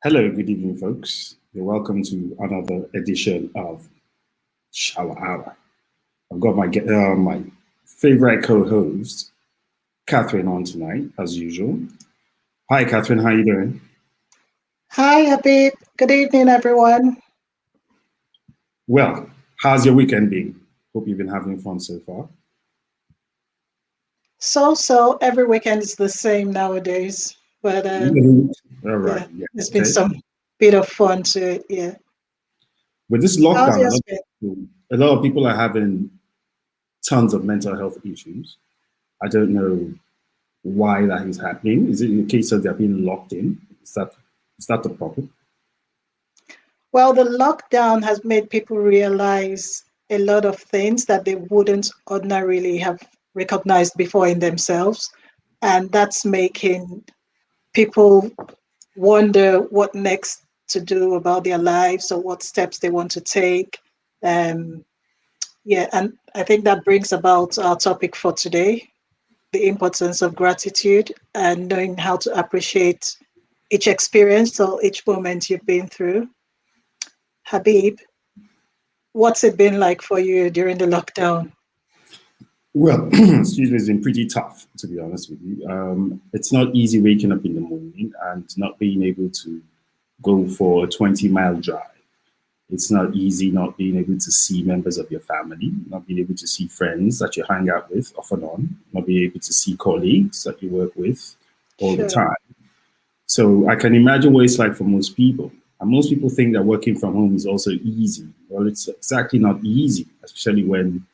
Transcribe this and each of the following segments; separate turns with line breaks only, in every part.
Hello, good evening, folks. You're welcome to another edition of Shower Hour. I've got my favorite co-host, Catherine, on tonight, as usual. Hi, Catherine. How you doing?
Hi, Habeeb. Good evening, everyone.
Well, how's your weekend been? Hope you've been having fun so far.
So every weekend is the same nowadays, but
All right.
yeah,
Yeah.
there's been
Okay.
some bit of fun to it. Yeah.
With this
How's
lockdown,
yours been?
a lot of people are having tons of mental health issues. I don't know why that is happening. Is it in case of they're being locked in? Is that the problem?
Well, the lockdown has made people realize a lot of things that they wouldn't ordinarily have recognized before in themselves, and that's making people wonder what next to do about their lives or what steps they want to take. Um, Yeah, and I think that brings about our topic for today, the importance of gratitude and knowing how to appreciate each experience or each moment you've been through. Habib, what's it been like for you during the lockdown?
Well, excuse me, it's been pretty tough, to be honest with you. It's not easy waking up in the morning and not being able to go for a 20-mile drive. It's not easy not being able to see members of your family, not being able to see friends that you hang out with off and on, not being able to see colleagues that you work with all the
Sure.
time. So I can imagine what it's like for most people. And most people think that working from home is also easy. Well, it's exactly not easy, especially when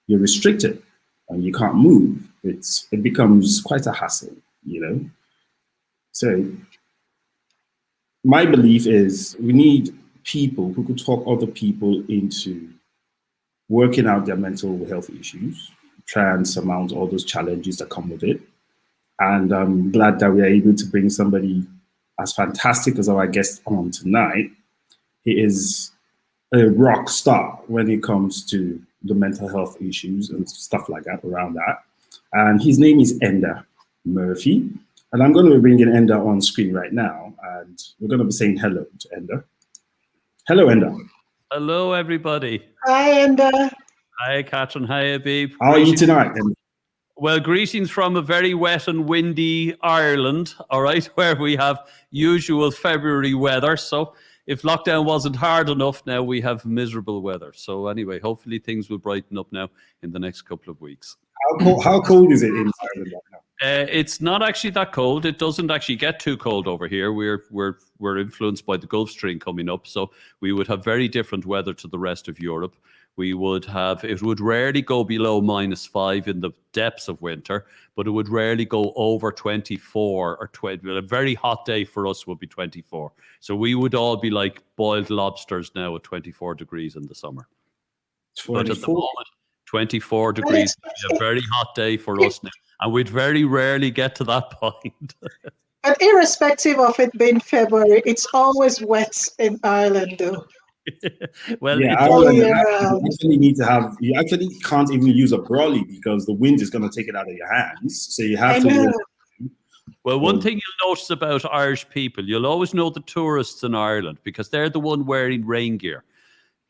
you're restricted and you can't move. It becomes quite a hassle. So my belief is we need people who could talk other people into working out their mental health issues, try and surmount all those challenges that come with it. And I'm glad that we are able to bring somebody as fantastic as our guest on tonight. He is a rock star when it comes to the mental health issues and stuff like that around that. And his name is Enda Murphy. And I'm going to be bringing Enda on screen right now. And we're going to be saying hello to Enda. Hello, Enda.
Hello, everybody.
Hi, and
Hi, Catherine. Hi, Habeeb.
How are you tonight, Enda?
Well, greetings from a very wet and windy Ireland, all right, where we have usual February weather. So if lockdown wasn't hard enough, now we have miserable weather. So anyway, hopefully things will brighten up now in the next couple of weeks.
How cold is it in Ireland right now?
It's not actually that cold. It doesn't actually get too cold over here. We're influenced by the Gulf Stream coming up, so we would have very different weather to the rest of Europe. It would rarely go below -5 in the depths of winter, but it would rarely go over 24 or 20. A very hot day for us would be 24. So we would all be like boiled lobsters now at 24 degrees in the summer.
24.
But at the moment, 24 degrees would be a very hot day for us now. And we'd very rarely get to that point.
but irrespective of it being February, it's always wet in Ireland, though.
Well,
Yeah,
All
Ireland,
year
you
round.
actually need to have, you actually can't even use a brolly because the wind is going to take it out of your hands. So you
I
have to
know.
wear.
well, one thing you'll notice about Irish people, you'll always know the tourists in Ireland because they're the one wearing rain gear.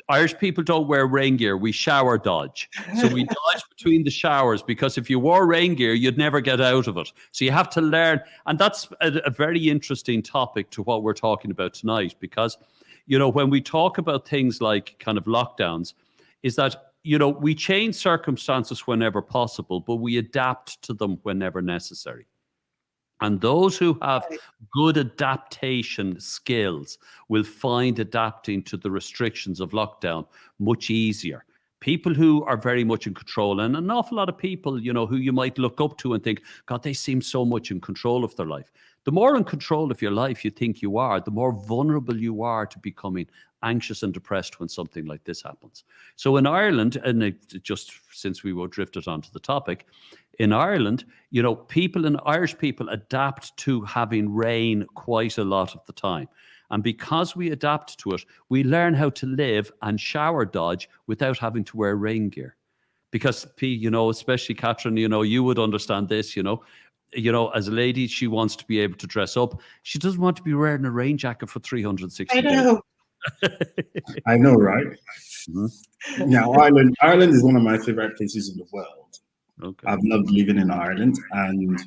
Irish people don't wear rain gear. We shower dodge. So we dodge between the showers because if you wore rain gear, you'd never get out of it. So you have to learn. And that's a very interesting topic to what we're talking about tonight because, when we talk about things like kind of lockdowns, is that, we change circumstances whenever possible, but we adapt to them whenever necessary. And those who have good adaptation skills will find adapting to the restrictions of lockdown much easier. People who are very much in control, and an awful lot of people, who you might look up to and think, God, they seem so much in control of their life. The more in control of your life you think you are, the more vulnerable you are to becoming anxious and depressed when something like this happens. So in Ireland, and just since we were drifted onto the topic, in Ireland, Irish people adapt to having rain quite a lot of the time. And because we adapt to it, we learn how to live and shower dodge without having to wear rain gear. Because, especially Catherine, you would understand this, as a lady, she wants to be able to dress up. She doesn't want to be wearing a rain jacket for 360
I
days.
know.
I know, right? Now, Ireland is one of my favorite places in the world.
Okay.
I've loved living in Ireland, and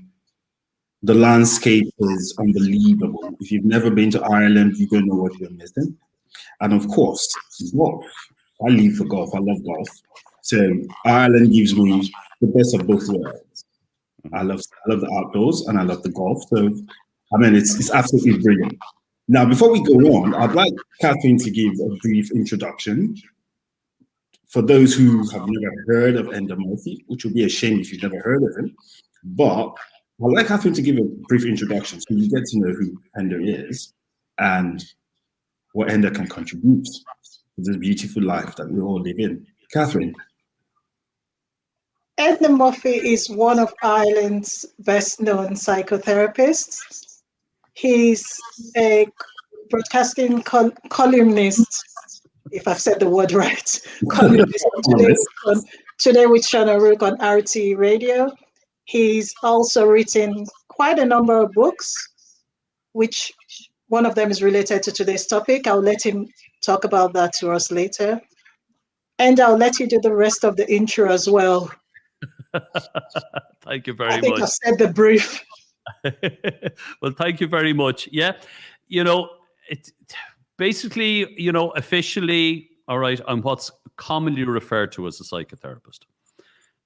the landscape is unbelievable. If you've never been to Ireland, you don't know what you're missing. And of course, golf. I live for golf. I love golf. So Ireland gives me the best of both worlds. I love the outdoors and I love the golf. So I mean, it's absolutely brilliant. Now, before we go on, I'd like Catherine to give a brief introduction for those who have never heard of Enda Murphy, which would be a shame if you've never heard of him. But I'd like Catherine to give a brief introduction so you get to know who Enda is and what Enda can contribute to this beautiful life that we all live in. Catherine.
Enda Murphy is one of Ireland's best-known psychotherapists. He's a broadcasting columnist, if I've said the word right, columnist today with Shana Rook on RT Radio. He's also written quite a number of books, which one of them is related to today's topic. I'll let him talk about that to us later. And I'll let you do the rest of the intro as well.
Thank you very much.
I think I've said the brief.
Well, thank you very much. Yeah, it's basically, officially, all right, I'm what's commonly referred to as a psychotherapist.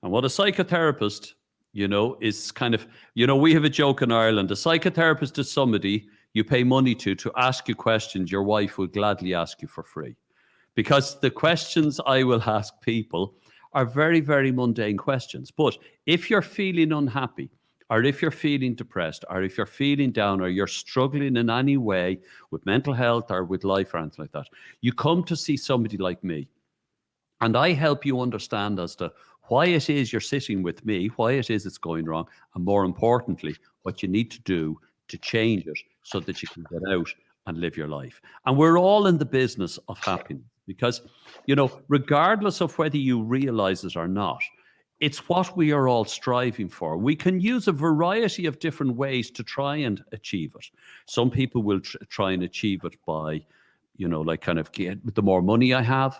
And what a psychotherapist, is kind of, we have a joke in Ireland. A psychotherapist is somebody you pay money to ask you questions your wife would gladly ask you for free. Because the questions I will ask people are very, very mundane questions. But if you're feeling unhappy, or if you're feeling depressed, or if you're feeling down, or you're struggling in any way with mental health or with life or anything like that, you come to see somebody like me. And I help you understand as to why it is you're sitting with me, why it is it's going wrong, and more importantly, what you need to do to change it so that you can get out and live your life. And we're all in the business of happiness because, regardless of whether you realize it or not, it's what we are all striving for. We can use a variety of different ways to try and achieve it. Some people will try and achieve it by, the more money I have,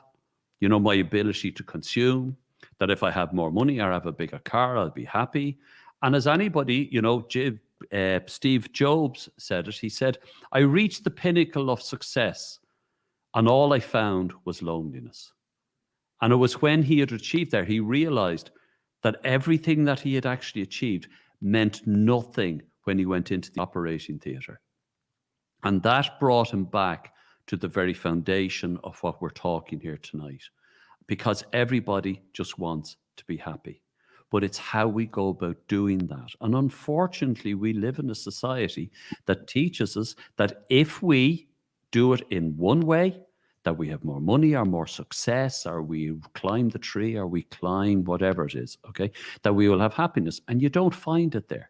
my ability to consume, that if I have more money or have a bigger car, I'll be happy. And as anybody, Steve Jobs said it, he said, I reached the pinnacle of success and all I found was loneliness. And it was when he had achieved there, he realized that everything that he had actually achieved meant nothing when he went into the operating theatre. And that brought him back to the very foundation of what we're talking here tonight, because everybody just wants to be happy. But it's how we go about doing that. And unfortunately, we live in a society that teaches us that if we do it in one way, that we have more money or more success, or we climb the tree, or we climb whatever it is, okay, that we will have happiness. And you don't find it there,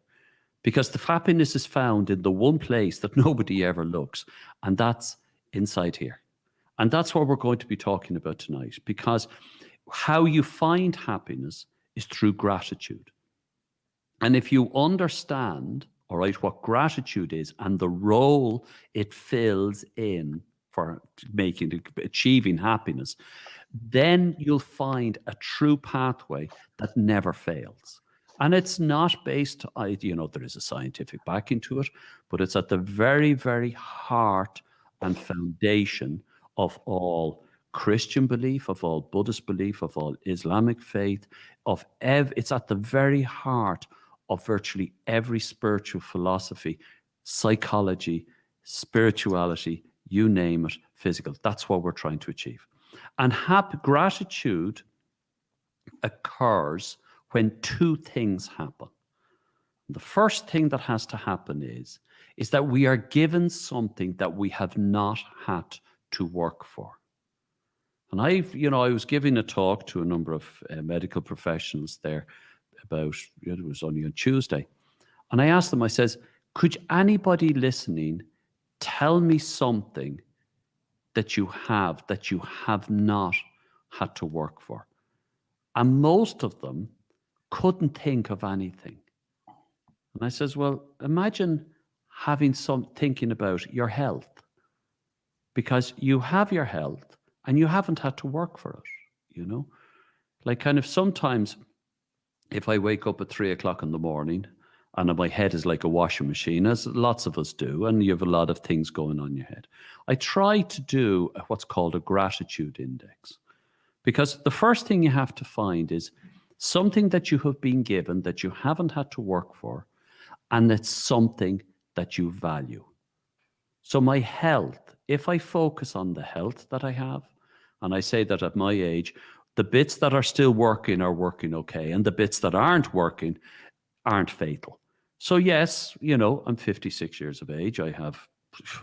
because the happiness is found in the one place that nobody ever looks, and that's inside here. And that's what we're going to be talking about tonight, because how you find happiness is through gratitude. And if you understand, all right, what gratitude is and the role it fills in for achieving happiness, then you'll find a true pathway that never fails. And it's not based, there is a scientific backing to it, but it's at the very, very heart and foundation of all Christian belief, of all Buddhist belief, of all Islamic faith, it's at the very heart of virtually every spiritual philosophy, psychology, spirituality, you name it, physical. That's what we're trying to achieve. And gratitude occurs when two things happen. The first thing that has to happen is that we are given something that we have not had to work for. And I was giving a talk to a number of medical professionals there about, it was only on Tuesday. And I asked them, I says, could anybody listening tell me something that you have not had to work for? And most of them couldn't think of anything. And I says, well, imagine thinking about your health, because you have your health and you haven't had to work for it, Like kind of sometimes if I wake up at 3 o'clock in the morning and my head is like a washing machine, as lots of us do, and you have a lot of things going on in your head, I try to do what's called a gratitude index. Because the first thing you have to find is something that you have been given that you haven't had to work for, and it's something that you value. So my health, if I focus on the health that I have, and I say that at my age, the bits that are still working are working okay, and the bits that aren't working aren't fatal. So yes, I'm 56 years of age. I have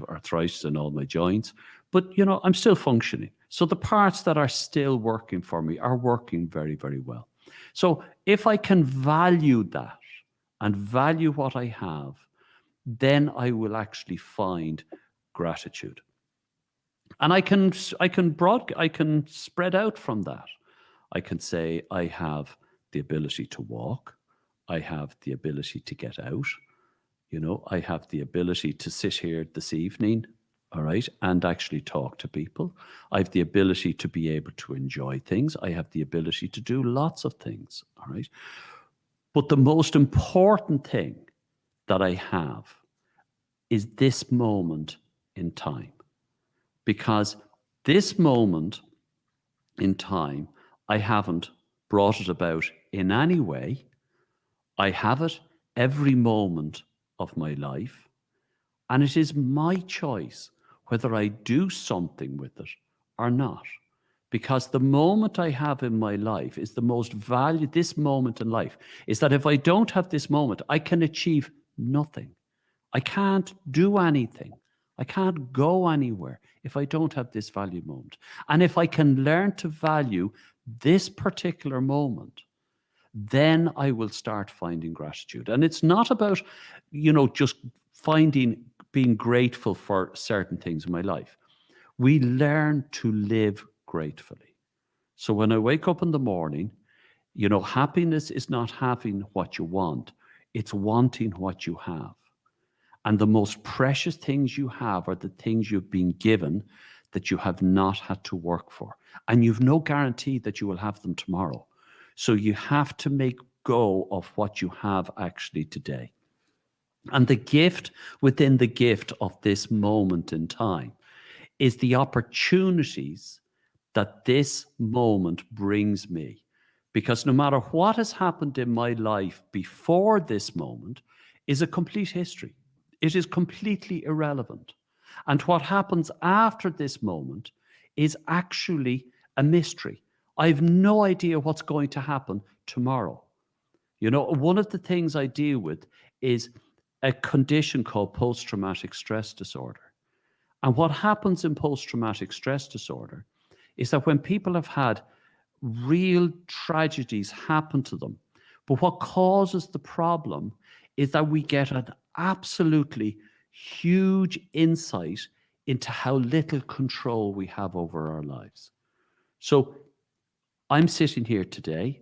arthritis in all my joints, but I'm still functioning. So the parts that are still working for me are working very, very well. So if I can value that and value what I have, then I will actually find gratitude. And I can spread out from that. I can say I have the ability to walk. I have the ability to get out. I have the ability to sit here this evening, all right, and actually talk to people. I have the ability to be able to enjoy things. I have the ability to do lots of things, all right. But the most important thing that I have is this moment in time. Because this moment in time, I haven't brought it about in any way. I have it every moment of my life, and it is my choice whether I do something with it or not. Because the moment I have in my life is the most valued. This moment in life is that if I don't have this moment, I can achieve nothing. I can't do anything. I can't go anywhere if I don't have this value moment. And if I can learn to value this particular moment, then I will start finding gratitude. And it's not about, just being grateful for certain things in my life. We learn to live gratefully. So when I wake up in the morning, happiness is not having what you want, it's wanting what you have. And the most precious things you have are the things you've been given that you have not had to work for. And you've no guarantee that you will have them tomorrow. So you have to make go of what you have actually today. And the gift within the gift of this moment in time is the opportunities that this moment brings me. Because no matter what has happened in my life before this moment is a complete history. It is completely irrelevant. And what happens after this moment is actually a mystery. I have no idea what's going to happen tomorrow. One of the things I deal with is a condition called post-traumatic stress disorder. And what happens in post-traumatic stress disorder is that when people have had real tragedies happen to them, but what causes the problem is that we get an absolutely huge insight into how little control we have over our lives. So I'm sitting here today.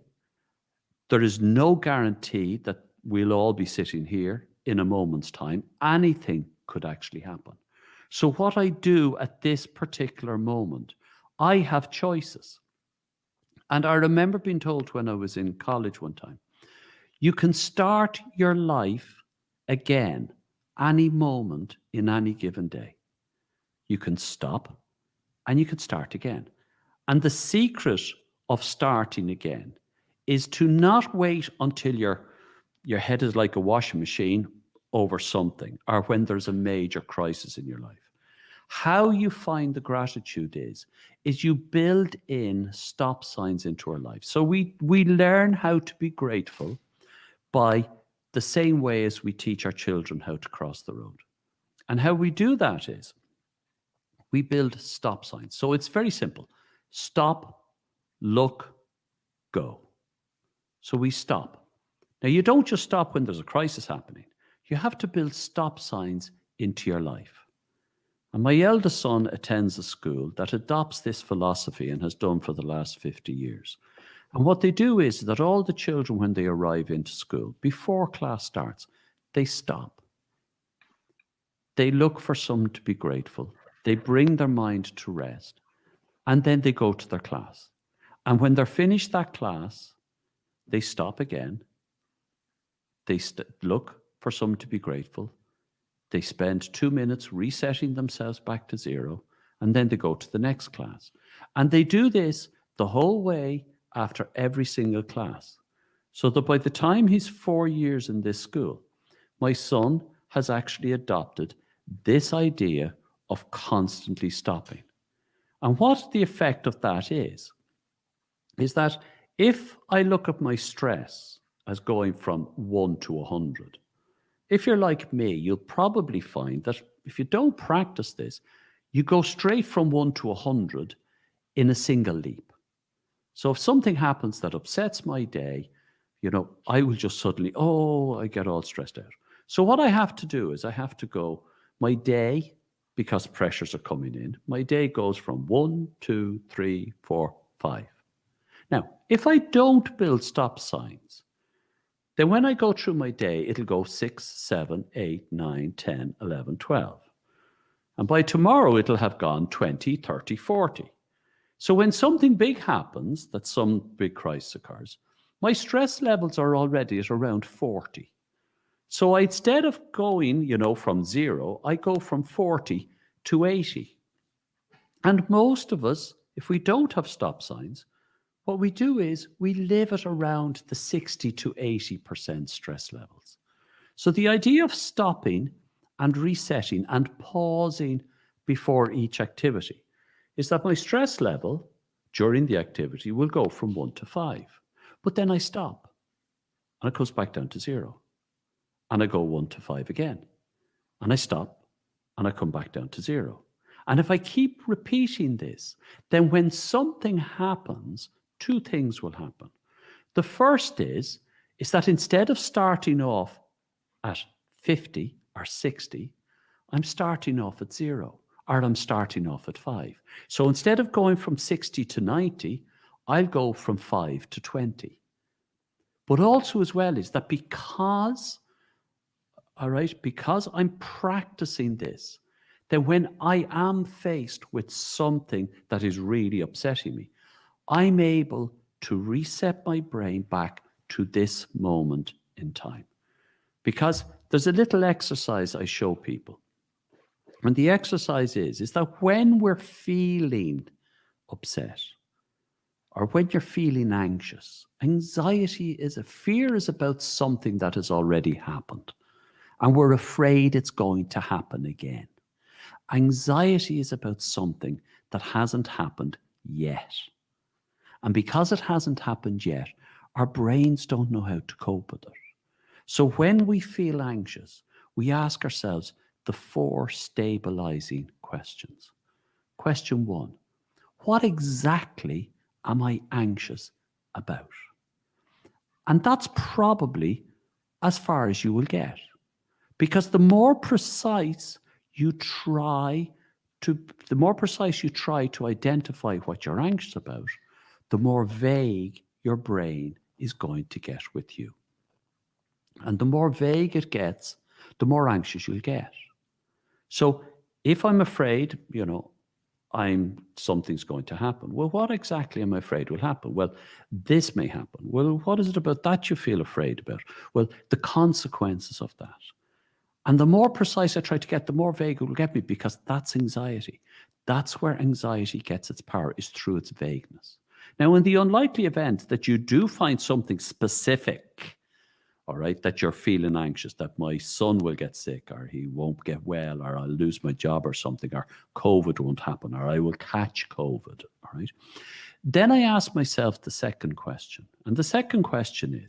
There is no guarantee that we'll all be sitting here in a moment's time. Anything could actually happen. So what I do at this particular moment, I have choices. And I remember being told when I was in college one time, you can start your life again any moment in any given day. You can stop and you can start again. And the secret of starting again is to not wait until your head is like a washing machine over something or when there's a major crisis in your life. How you find the gratitude is you build in stop signs into our life. So we learn how to be grateful by the same way as we teach our children how to cross the road. And how we do that is we build stop signs. So it's very simple. Stop, look, go. So we stop. Now, you don't just stop when there's a crisis happening. You have to build stop signs into your life. And my eldest son attends a school that adopts this philosophy and has done for the last 50 years. And what they do is that all the children, when they arrive into school, before class starts, they stop. They look for something to be grateful. They bring their mind to rest. And then they go to their class. And when they're finished that class, they stop again. They look for something to be grateful. They spend 2 minutes resetting themselves back to zero. And then they go to the next class. And they do this the whole way after every single class. So that by the time he's 4 years in this school, my son has actually adopted this idea of constantly stopping. And what the effect of that is that if I look at my stress as going from 1 to 100, if you're like me, you'll probably find that if you don't practice this, you go straight from 1 to 100 in a single leap. So if something happens that upsets my day, I will just suddenly, I get all stressed out. So what I have to do is I have to go, my day, because pressures are coming in, my day goes from 1, 2, 3, 4, 5. Now, if I don't build stop signs, then when I go through my day, it'll go 6, 7, 8, 9, 10, 11, 12. And by tomorrow, it'll have gone 20, 30, 40. So when something big happens, that some big crisis occurs, my stress levels are already at around 40. So instead of going, from 0, I go from 40 to 80. And most of us, if we don't have stop signs, what we do is we live at around the 60 to 80% stress levels. So the idea of stopping and resetting and pausing before each activity is that my stress level during the activity will go from 1 to 5. But then I stop and it goes back down to 0. And I go 1 to 5 again. And I stop and I come back down to 0. And if I keep repeating this, then when something happens, 2 things will happen. The first is that instead of starting off at 50 or 60, I'm starting off at 0, or I'm starting off at 5. So instead of going from 60 to 90, I'll go from 5 to 20. But also as well is that because I'm practicing this, then when I am faced with something that is really upsetting me, I'm able to reset my brain back to this moment in time. Because there's a little exercise I show people. And the exercise is that when we're feeling upset, or when you're feeling anxious, fear is about something that has already happened. And we're afraid it's going to happen again. Anxiety is about something that hasn't happened yet. And because it hasn't happened yet, our brains don't know how to cope with it. So when we feel anxious, we ask ourselves the 4 stabilizing questions. Question 1, what exactly am I anxious about? And that's probably as far as you will get. Because the more precise you try to identify what you're anxious about, the more vague your brain is going to get with you. And the more vague it gets, the more anxious you'll get. So if I'm afraid, something's going to happen. Well, what exactly am I afraid will happen? Well, this may happen. Well, what is it about that you feel afraid about? Well, the consequences of that. And the more precise I try to get, the more vague it will get me, because that's anxiety. That's where anxiety gets its power, is through its vagueness. Now, in the unlikely event that you do find something specific, all right, that you're feeling anxious, that my son will get sick, or he won't get well, or I'll lose my job or something, or COVID won't happen, or I will catch COVID, all right? Then I ask myself the second question. And the second question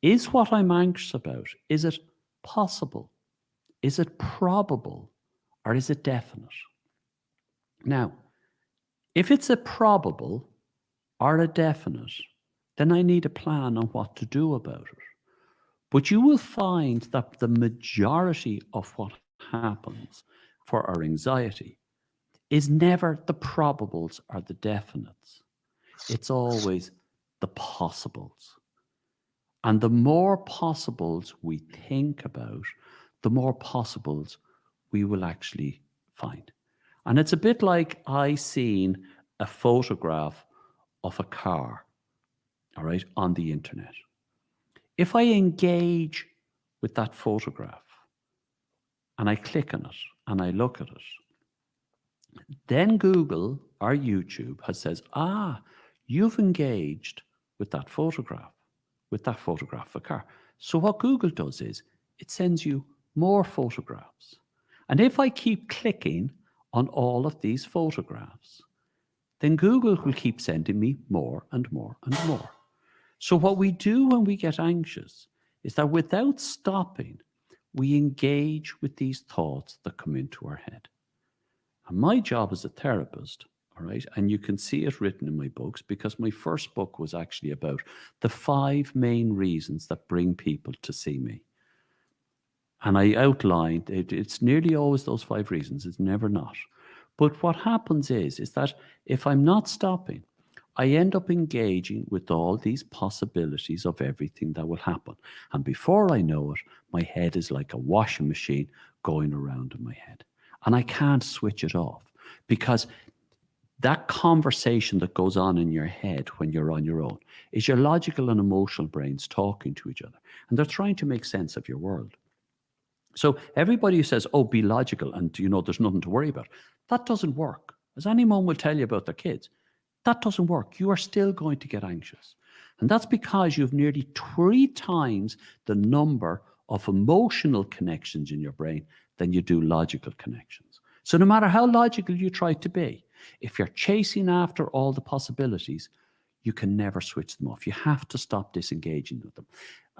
is what I'm anxious about, is it possible? Is it probable? Or is it definite? Now, if it's a probable or a definite, then I need a plan on what to do about it. But you will find that the majority of what happens for our anxiety is never the probables or the definites. It's always the possibles. And the more possibles we think about, the more possibles we will actually find. And it's a bit like I seen a photograph of a car, all right, on the internet. If I engage with that photograph and I click on it and I look at it, then Google or YouTube says, you've engaged with that photograph of a car. So what Google does is it sends you more photographs. And if I keep clicking on all of these photographs, then Google will keep sending me more and more and more. So what we do when we get anxious is that without stopping, we engage with these thoughts that come into our head. And my job as a therapist, all right, and you can see it written in my books, because my first book was actually about the 5 main reasons that bring people to see me. And I outlined, it's nearly always those 5 reasons, it's never not. But what happens is that if I'm not stopping, I end up engaging with all these possibilities of everything that will happen. And before I know it, my head is like a washing machine going around in my head. And I can't switch it off, because that conversation that goes on in your head when you're on your own is your logical and emotional brains talking to each other. And they're trying to make sense of your world. So everybody who says, oh, be logical and, there's nothing to worry about, that doesn't work. As any mom will tell you about their kids, that doesn't work. You are still going to get anxious. And that's because you've nearly 3 times the number of emotional connections in your brain than you do logical connections. So no matter how logical you try to be, if you're chasing after all the possibilities, you can never switch them off. You have to stop disengaging with them.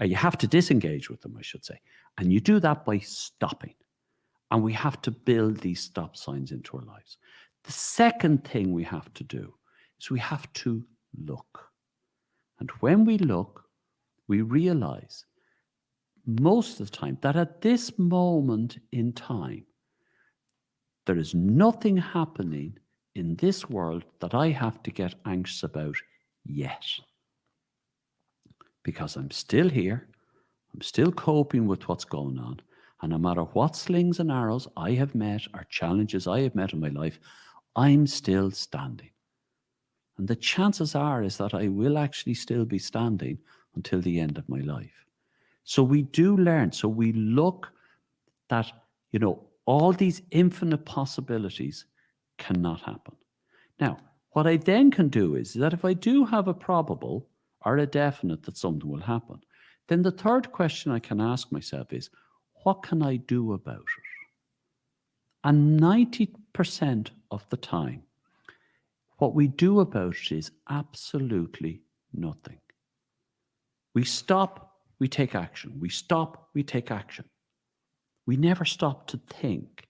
Or you have to disengage with them, I should say. And you do that by stopping. And we have to build these stop signs into our lives. The second thing we have to do is we have to look. And when we look, we realize most of the time that at this moment in time, there is nothing happening in this world that I have to get anxious about yet. Because I'm still here, I'm still coping with what's going on, and no matter what slings and arrows I have met or challenges I have met in my life, I'm still standing. And the chances are is that I will actually still be standing until the end of my life. So we do learn. So we look that, all these infinite possibilities cannot happen. Now, what I then can do is that if I do have a probable or a definite that something will happen, then the third question I can ask myself is, what can I do about it? And 90% of the time, what we do about it is absolutely nothing. We stop, we take action. We stop, we take action. We never stop to think.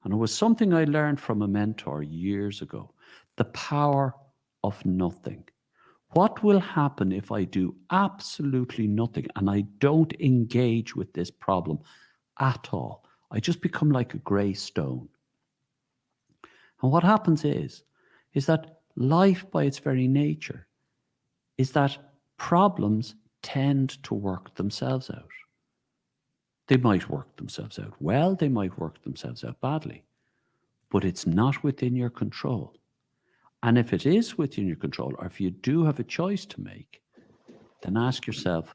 And it was something I learned from a mentor years ago, the power of nothing. What will happen if I do absolutely nothing and I don't engage with this problem at all? I just become like a grey stone. And what happens is that life by its very nature is that problems tend to work themselves out. They might work themselves out well, they might work themselves out badly, but it's not within your control. And if it is within your control, or if you do have a choice to make, then ask yourself,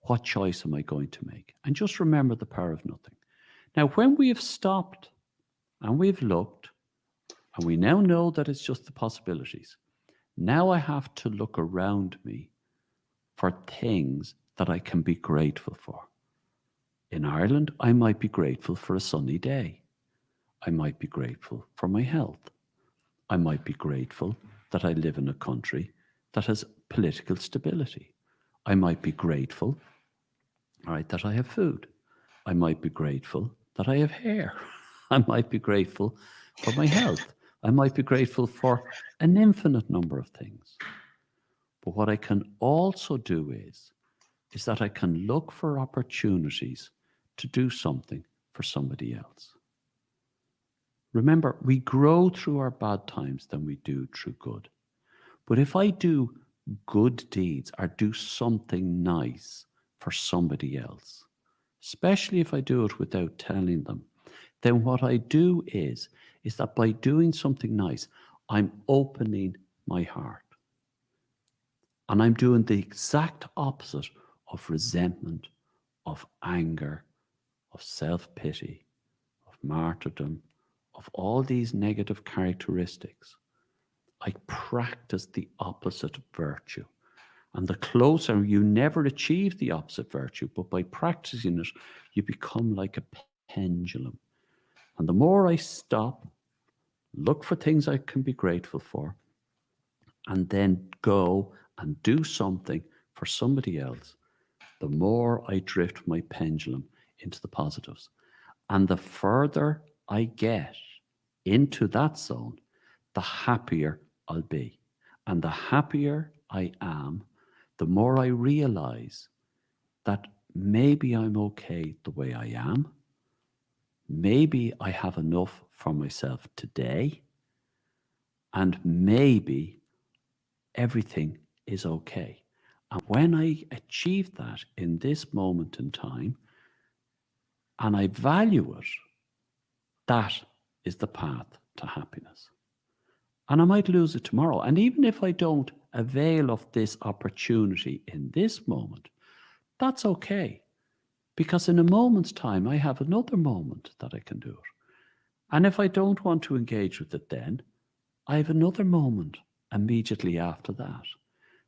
what choice am I going to make? And just remember the power of nothing. Now, when we have stopped and we've looked, and we now know that it's just the possibilities, now I have to look around me for things that I can be grateful for. In Ireland, I might be grateful for a sunny day. I might be grateful for my health. I might be grateful that I live in a country that has political stability. I might be grateful, all right, that I have food. I might be grateful that I have hair. I might be grateful for my health. I might be grateful for an infinite number of things. But what I can also do is that I can look for opportunities to do something for somebody else. Remember, we grow through our bad times than we do through good. But if I do good deeds or do something nice for somebody else, especially if I do it without telling them, then what I do is that by doing something nice, I'm opening my heart. And I'm doing the exact opposite of resentment, of anger, of self-pity, of martyrdom, of all these negative characteristics. I practice the opposite virtue. And the closer, you never achieve the opposite virtue, but by practicing it, you become like a pendulum. And the more I stop, look for things I can be grateful for, and then go and do something for somebody else, the more I drift my pendulum into the positives. And the further I get into that zone, the happier I'll be. And the happier I am, the more I realize that maybe I'm okay the way I am. Maybe I have enough for myself today. And maybe everything is okay. And when I achieve that in this moment in time, and I value it, that is the path to happiness. And I might lose it tomorrow. And even if I don't avail of this opportunity in this moment, that's okay. Because in a moment's time, I have another moment that I can do it. And if I don't want to engage with it then, I have another moment immediately after that.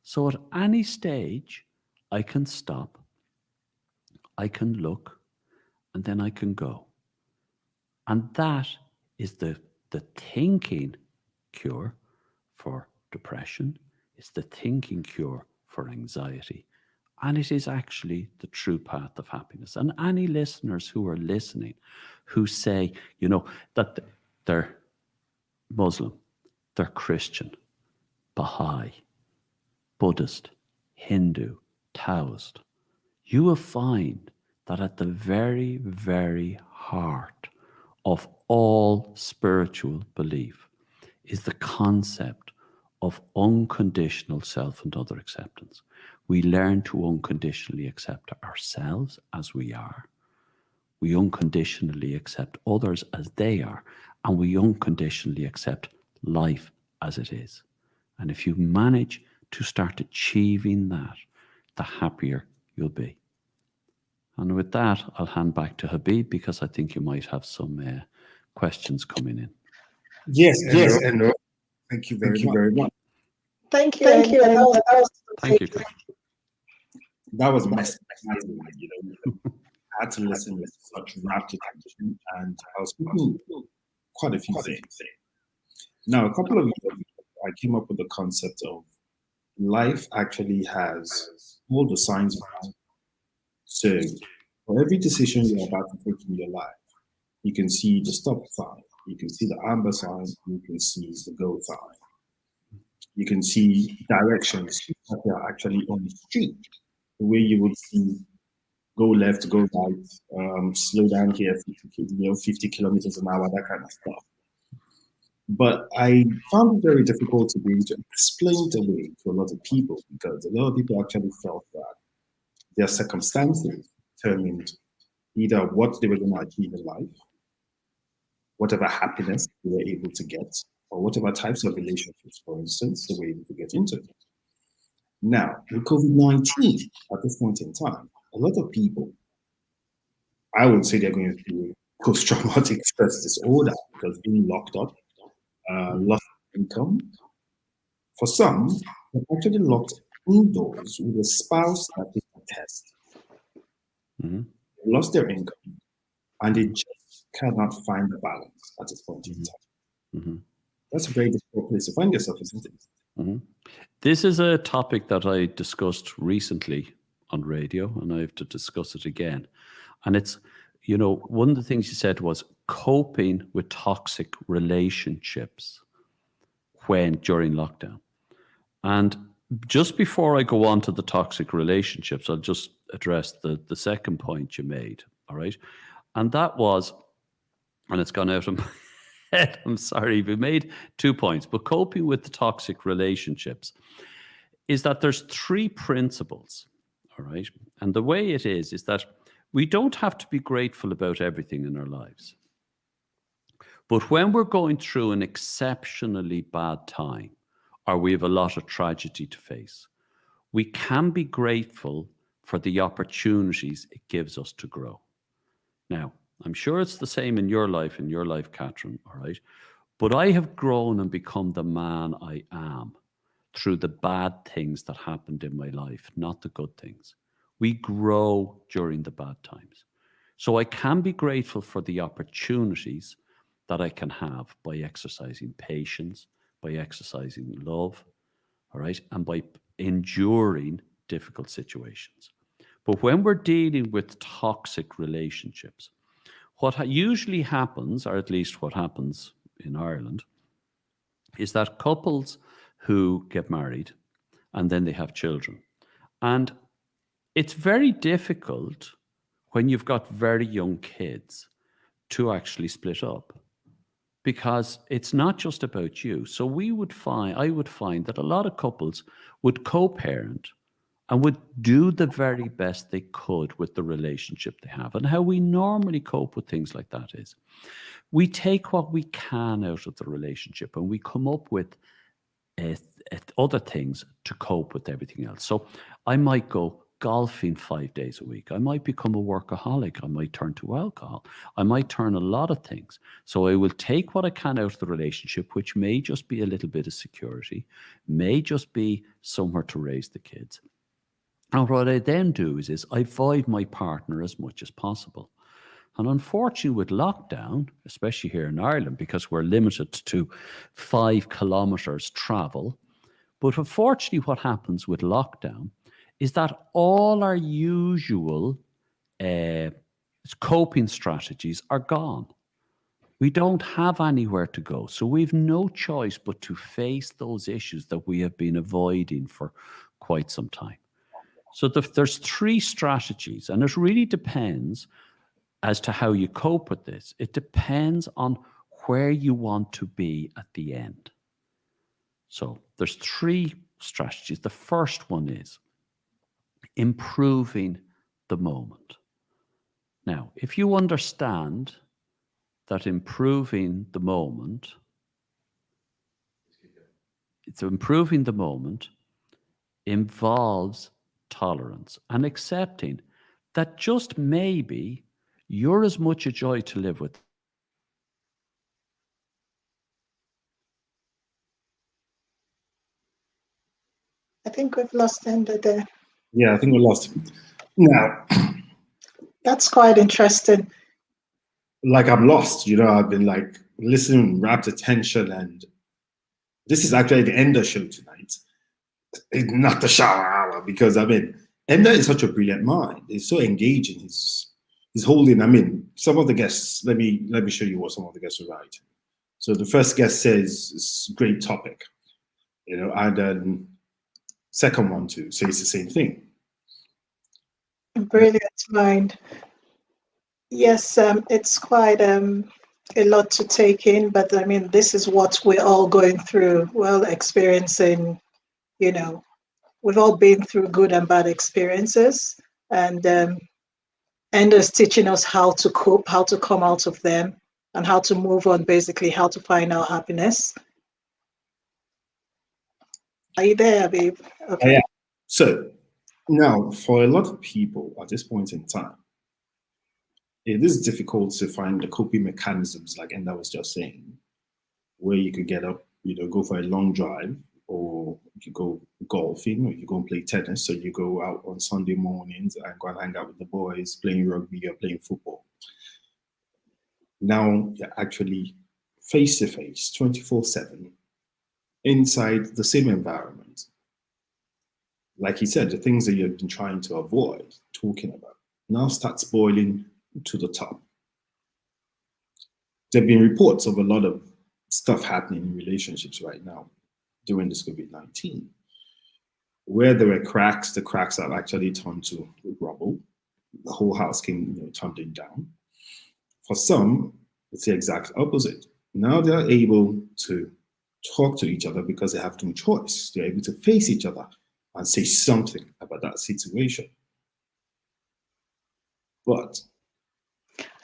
So at any stage, I can stop, I can look, and then I can go. And that is the thinking cure for depression. It's the thinking cure for anxiety. And it is actually the true path of happiness. And any listeners who are listening who say, that they're Muslim, they're Christian, Baha'i, Buddhist, Hindu, Taoist, you will find that at the very, very heart of all spiritual belief is the concept of unconditional self and other acceptance. We learn to unconditionally accept ourselves as we are. We unconditionally accept others as they are. And we unconditionally accept life as it is. And if you manage to start achieving that, the happier you'll be. And with that, I'll hand back to Habeeb because I think you might have some questions coming in.
Yes, Enda. Thank you very much.
Thank you. Thank you.
Thank you.
That was fascinating. I had to listen with such rapt attention, and I was speaking quite a few things. Now, a couple of years ago, I came up with the concept of life actually has all the signs of it. So, for every decision you're about to take in your life, you can see the stop sign, you can see the amber sign, you can see the go sign. You can see directions that are actually on the street, the way you would see go left, go right, slow down here, 50 kilometers an hour, that kind of stuff. But I found it very difficult to be able to explain it away to a lot of people because a lot of people actually felt that their circumstances determined either what they were going to achieve in life, whatever happiness they were able to get, or whatever types of relationships, for instance, they were able to get into. Now, with COVID-19, at this point in time, a lot of people, I would say they're going through post-traumatic stress disorder because being locked up, lost income. For some, they're actually locked indoors with a spouse that they contest.
Mm-hmm.
They lost their income and they just cannot find the balance at this point in time.
Mm-hmm.
That's a very difficult place to find yourself, isn't it?
Mm-hmm. This is a topic that I discussed recently on radio, and I have to discuss it again. And it's, one of the things you said was coping with toxic relationships during lockdown. And just before I go on to the toxic relationships, I'll just address the second point you made, all right? And that was, and it's gone out of my head, I'm sorry, we made 2 points, but coping with the toxic relationships is that there's 3 principles, all right? And the way it is that we don't have to be grateful about everything in our lives. But when we're going through an exceptionally bad time, or we have a lot of tragedy to face, we can be grateful for the opportunities it gives us to grow. Now, I'm sure it's the same in your life, Catherine, all right? But I have grown and become the man I am through the bad things that happened in my life, not the good things. We grow during the bad times. So I can be grateful for the opportunities that I can have by exercising patience, by exercising love, all right, and by enduring difficult situations. But when we're dealing with toxic relationships, what usually happens, or at least what happens in Ireland, is that couples who get married and then they have children. And it's very difficult when you've got very young kids to actually split up, because it's not just about you. So I would find that a lot of couples would co-parent and would do the very best they could with the relationship they have. And how we normally cope with things like that is we take what we can out of the relationship and we come up with other things to cope with everything else. So I might go golfing 5 days a week. I might become a workaholic. I might turn to alcohol. I might turn a lot of things. So I will take what I can out of the relationship, which may just be a little bit of security, may just be somewhere to raise the kids. And what I then do is I avoid my partner as much as possible. And unfortunately with lockdown, especially here in Ireland, because we're limited to 5 kilometers travel, but unfortunately what happens with lockdown is that all our usual coping strategies are gone. We don't have anywhere to go. So we've no choice but to face those issues that we have been avoiding for quite some time. So there's 3 strategies, and it really depends as to how you cope with this. It depends on where you want to be at the end. So there's 3 strategies. The first one is improving the moment. Now, if you understand that improving the moment involves tolerance and accepting that just maybe you're as much a joy to live with.
I think we've lost Enda there.
Yeah, I think we lost him. Now,
that's quite interesting.
Like I'm lost, I've been like listening with rapt attention, and this is actually the Enda show tonight. It's not the shower hour, because Enda is such a brilliant mind. He's so engaging. He's holding, some of the guests, let me show you what some of the guests are writing. So the first guest says it's a great topic, and then second one too says the same thing.
Brilliant mind. Yes, it's quite a lot to take in, but this is what we're all going through. Well, experiencing, we've all been through good and bad experiences, and Enda's teaching us how to cope, how to come out of them, and how to move on, basically how to find our happiness. Are you there, Habeeb? Okay.
Yeah. So now, for a lot of people at this point in time, it is difficult to find the coping mechanisms, like Enda was just saying, where you could get up, go for a long drive, or you go golfing, or you go and play tennis, or you go out on Sunday mornings and go and hang out with the boys, playing rugby or playing football. Now you're actually face-to-face, 24/7, inside the same environment. Like he said, the things that you've been trying to avoid talking about now starts boiling to the top. There have been reports of a lot of stuff happening in relationships right now during this COVID-19, where there were cracks. The cracks have actually turned to rubble. The whole house came tumbling down. For some, it's the exact opposite. Now they're able to talk to each other because they have no choice. They're able to face each other and say something about that situation. But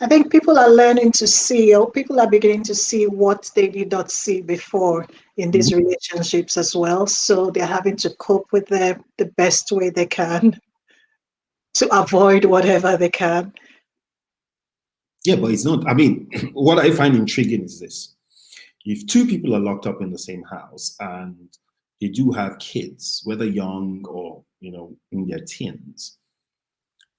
I think people are learning to see, or people are beginning to see what they did not see before in these relationships as well. So they're having to cope with them the best way they can to avoid whatever they can.
yeah, but it's not. I mean, what I find intriguing is this. If two people are locked up in the same house and they do have kids, whether young or, in their teens,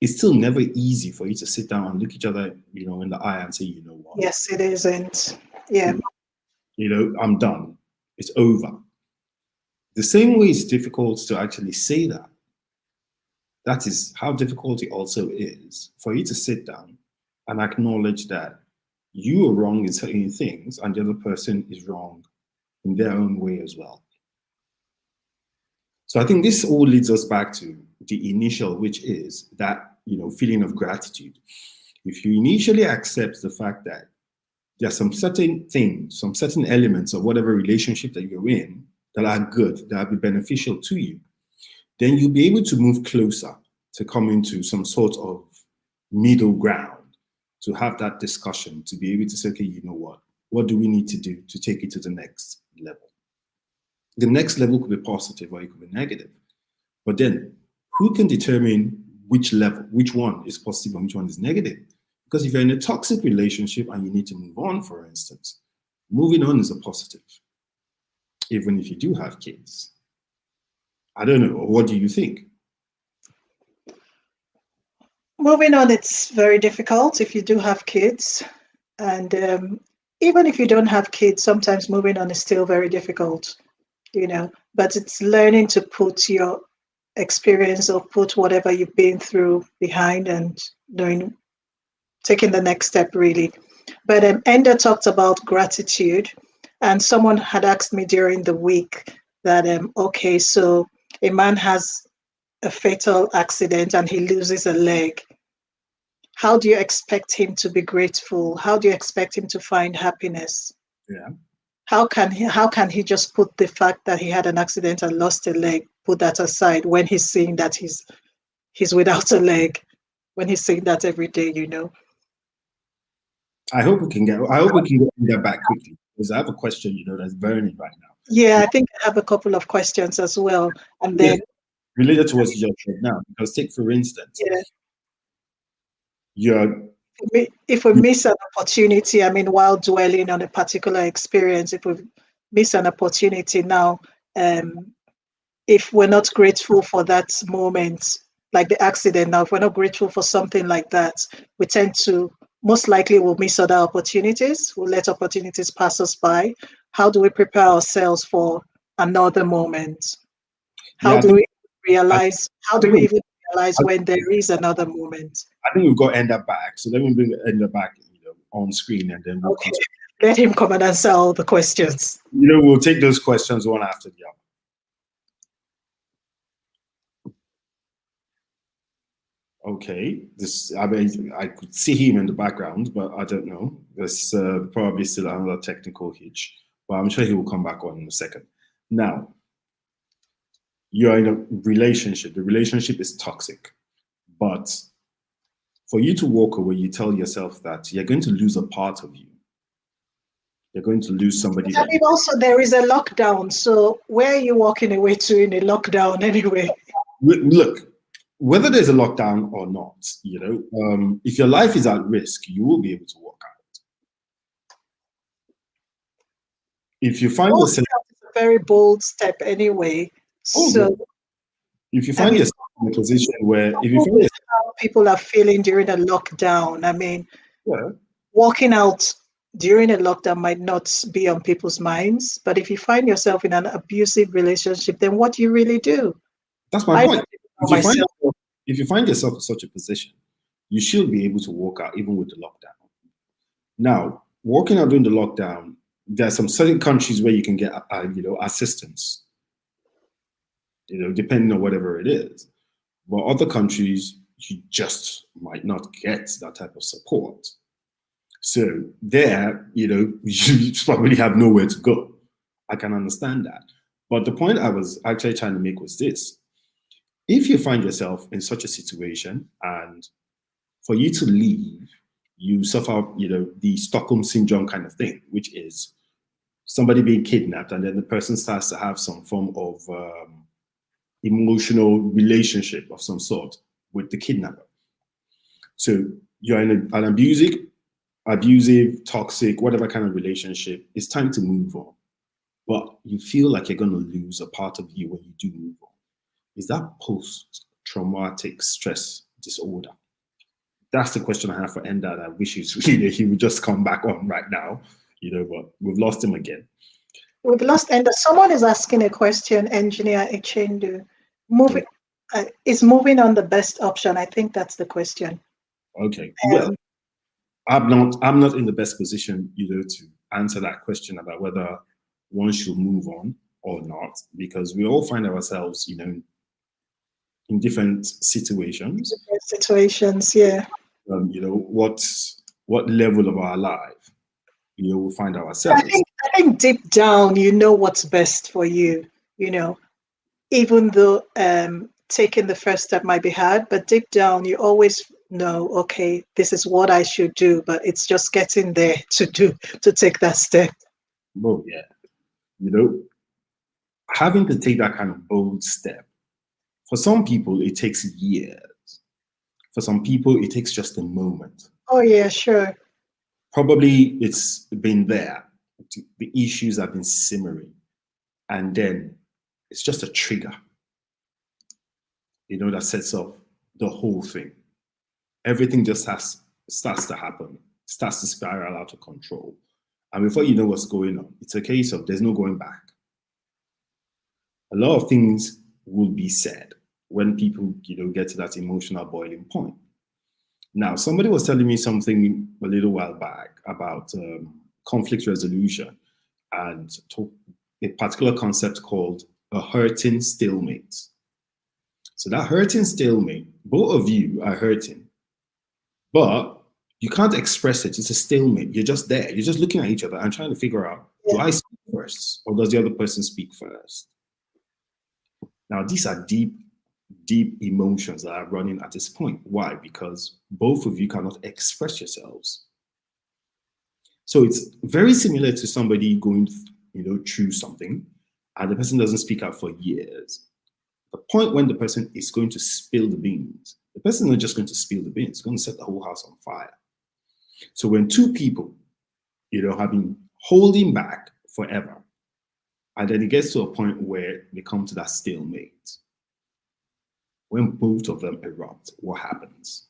it's still never easy for you to sit down and look each other, in the eye and say, you know what?
Yes, it isn't. Yeah.
I'm done. It's over. The same way it's difficult to actually say that. That is how difficult it also is for you to sit down and acknowledge that you are wrong in certain things and the other person is wrong in their own way as well. So I think this all leads us back to the initial, which is that, feeling of gratitude. If you initially accept the fact that there are some certain things, some certain elements of whatever relationship that you're in that are good, that will be beneficial to you, then you'll be able to move closer to coming to some sort of middle ground, to have that discussion, to be able to say, okay, you know what do we need to do to take it to the next level? The next level could be positive or it could be negative. But then who can determine which level, which one is positive and which one is negative? Because if you're in a toxic relationship and you need to move on, for instance, moving on is a positive, even if you do have kids. I don't know. What do you think?
Moving on, it's very difficult if you do have kids. And even if you don't have kids, sometimes moving on is still very difficult, but it's learning to put your experience or put whatever you've been through behind and taking the next step, really. But Enda talked about gratitude, and someone had asked me during the week that, okay, so a man has a fatal accident and he loses a leg. How do you expect him to be grateful? How do you expect him to find happiness?
Yeah.
How can he just put the fact that he had an accident and lost a leg, put that aside when he's seeing that he's without a leg, when he's saying that every day,
I hope we can get that back quickly, because I have a question, that's burning right now.
Yeah, I think I have a couple of questions as well. And then
related to what you just said now, because take for instance,
if we miss an opportunity, while dwelling on a particular experience, if we miss an opportunity now, if we're not grateful for that moment, like the accident now, if we're not grateful for something like that, we tend to, most likely we'll miss other opportunities. We'll let opportunities pass us by. How do we prepare ourselves for another moment? How do we even realize when there is another moment?
I think we've got Enda back. So let me bring Enda back on screen, and then we'll
let him come and answer all the questions.
We'll take those questions one after the other. Okay, I could see him in the background, but I don't know. There's probably still another technical hitch, but I'm sure he will come back on in a second. Now, you're in a relationship. The relationship is toxic, but for you to walk away, you tell yourself that you're going to lose a part of you. You're going to lose somebody.
Also, there is a lockdown. So where are you walking away to in a lockdown anyway?
Look, whether there's a lockdown or not, if your life is at risk, you will be able to walk out. If you find yourself,
it's a very bold step anyway. So
if you find yourself in a position where, if you find yourself,
how people are feeling during a lockdown, walking out during a lockdown might not be on people's minds, but if you find yourself in an abusive relationship, then what do you really do?
That's my point. If you find yourself in such a position, you should be able to walk out even with the lockdown. Now, walking out during the lockdown, there are some certain countries where you can get, assistance, depending on whatever it is. But other countries, you just might not get that type of support. So there, you probably have nowhere to go. I can understand that. But the point I was actually trying to make was this. If you find yourself in such a situation and for you to leave, you suffer, the Stockholm syndrome kind of thing, which is somebody being kidnapped and then the person starts to have some form of emotional relationship of some sort with the kidnapper. So you're in an abusive, toxic, whatever kind of relationship. It's time to move on. But you feel like you're going to lose a part of you when you do move on. Is that post-traumatic stress disorder? That's the question I have for Enda. And I wish he would just come back on right now, but we've lost him again.
We've lost Enda. Someone is asking a question, Engineer Echendu. Is moving on the best option? I think that's the question.
Okay. Well, I'm not in the best position, to answer that question about whether one should move on or not, because we all find ourselves, in different situations.
Different situations, yeah.
What level of our life, we'll find ourselves.
I think deep down, you know what's best for you, even though taking the first step might be hard, but deep down, you always know, okay, this is what I should do, but it's just getting there to take that step.
Oh, yeah. Having to take that kind of bold step, for some people, it takes years. For some people, it takes just a moment.
Oh, yeah, sure.
Probably it's been there. The issues have been simmering. And then it's just a trigger, that sets off the whole thing. Everything just starts to happen, starts to spiral out of control. And before you know what's going on, it's a case of there's no going back. A lot of things will be said when people, get to that emotional boiling point. Now, somebody was telling me something a little while back about conflict resolution and a particular concept called a hurting stalemate. So that hurting stalemate, both of you are hurting, but you can't express it. It's a stalemate. You're just there. You're just looking at each other and trying to figure out, do I speak first or does the other person speak first? Now, these are deep emotions that are running at this point. Why? Because both of you cannot express yourselves. So it's very similar to somebody going, through something and the person doesn't speak out for years. The point when the person is going to spill the beans, the person is not just going to spill the beans, it's going to set the whole house on fire. So when two people, have been holding back forever, and then it gets to a point where they come to that stalemate, when both of them erupt, what happens?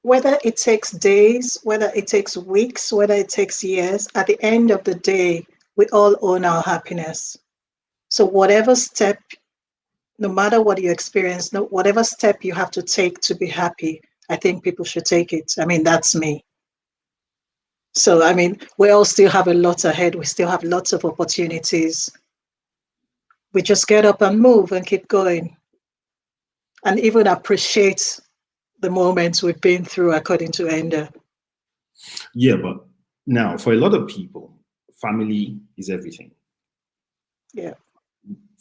Whether it takes days, whether it takes weeks, whether it takes years, at the end of the day, we all own our happiness. So whatever step, no matter what you experience, whatever step you have to take to be happy, I think people should take it. I mean, that's me. So, I mean, we all still have a lot ahead. We still have lots of opportunities. We just get up and move and keep going. And even appreciate the moments we've been through, according to Enda.
Yeah, but now for a lot of people, family is everything.
Yeah.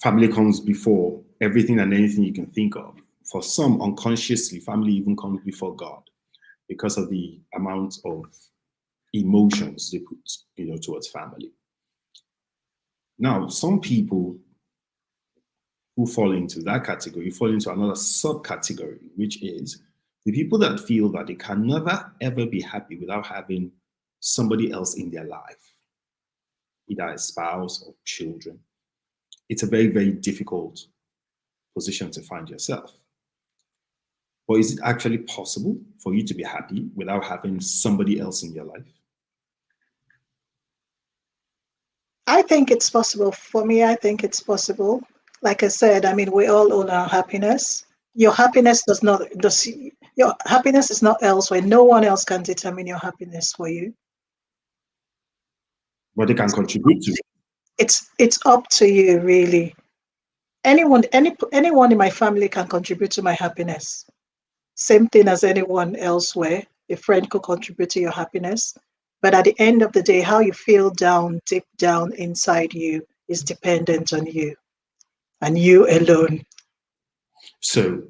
Family comes before everything and anything you can think of. For some, unconsciously, family even comes before God because of the amount of emotions they put, towards family. Now, some people who fall into that category fall into another subcategory, which is the people that feel that they can never, ever be happy without having somebody else in their life, either a spouse or children. It's a very, very difficult position to find yourself. But is it actually possible for you to be happy without having somebody else in your life?
I think it's possible. For me, I think it's possible. Like I said, I mean, we all own our happiness. Your happiness your happiness is not elsewhere. No one else can determine your happiness for you.
But they can contribute to.
It's up to you, really. Anyone in my family can contribute to my happiness. Same thing as anyone elsewhere. A friend could contribute to your happiness. But at the end of the day, how you feel deep down inside you is dependent on you. and you alone.
So,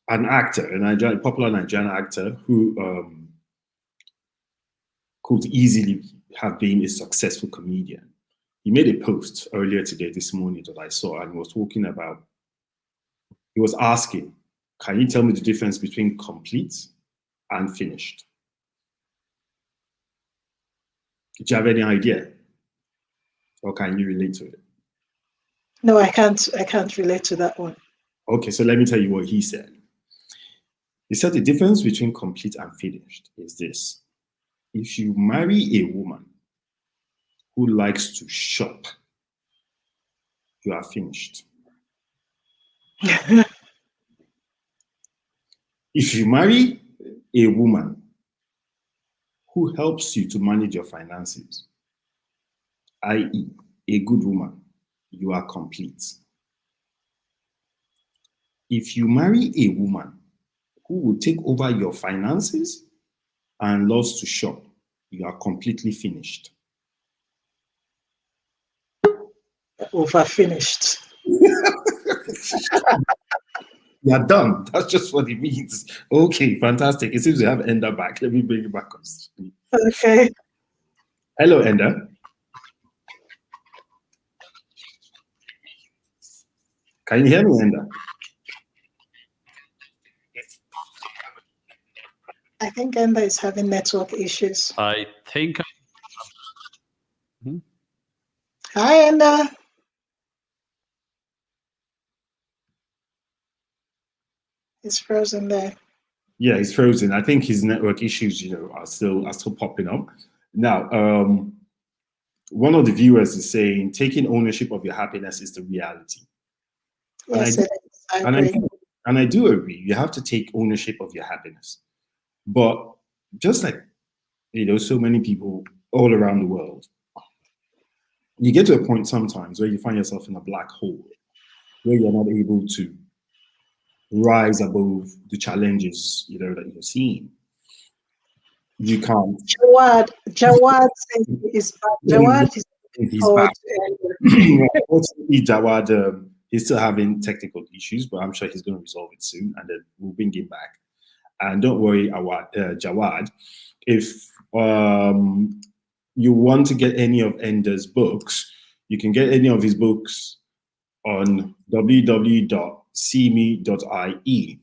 an actor, a popular Nigerian actor who could easily have been a successful comedian. He made a post earlier today, this morning, that I saw, and he was talking about, he was asking, can you tell me the difference between complete and finished? Do you have any idea? Or can you relate to it?
No, I can't relate to that one.
Okay, so let me tell you what he said. He said the difference between complete and finished is this. If you marry a woman who likes to shop, you are finished. If you marry a woman who helps you to manage your finances, i.e., a good woman, you are complete. If you marry a woman who will take over your finances and loves to shop, you are completely finished.
Over finished.
You are done. That's just what it means. Okay, fantastic. It seems we have Enda back. Let me bring you back on screen.
Okay.
Hello, Enda. Can you hear me, Enda?
I think Enda is having network issues.
I think.
Hi, Enda. It's frozen there.
Yeah, he's frozen. I think his network issues, are still popping up. Now, one of the viewers is saying, taking ownership of your happiness is the reality.
Yes, it is. I agree.
And I do agree. You have to take ownership of your happiness. But just like, so many people all around the world, you get to a point sometimes where you find yourself in a black hole, where you're not able to rise above the challenges, that you're seeing. You can't.
Jawad says he's back. Jawad is
He's back. Unfortunately, Jawad, he's still having technical issues, but I'm sure he's going to resolve it soon, and then we'll bring him back. And don't worry, Jawad, if you want to get any of Enda's books, you can get any of his books on www.SeeMe.ie.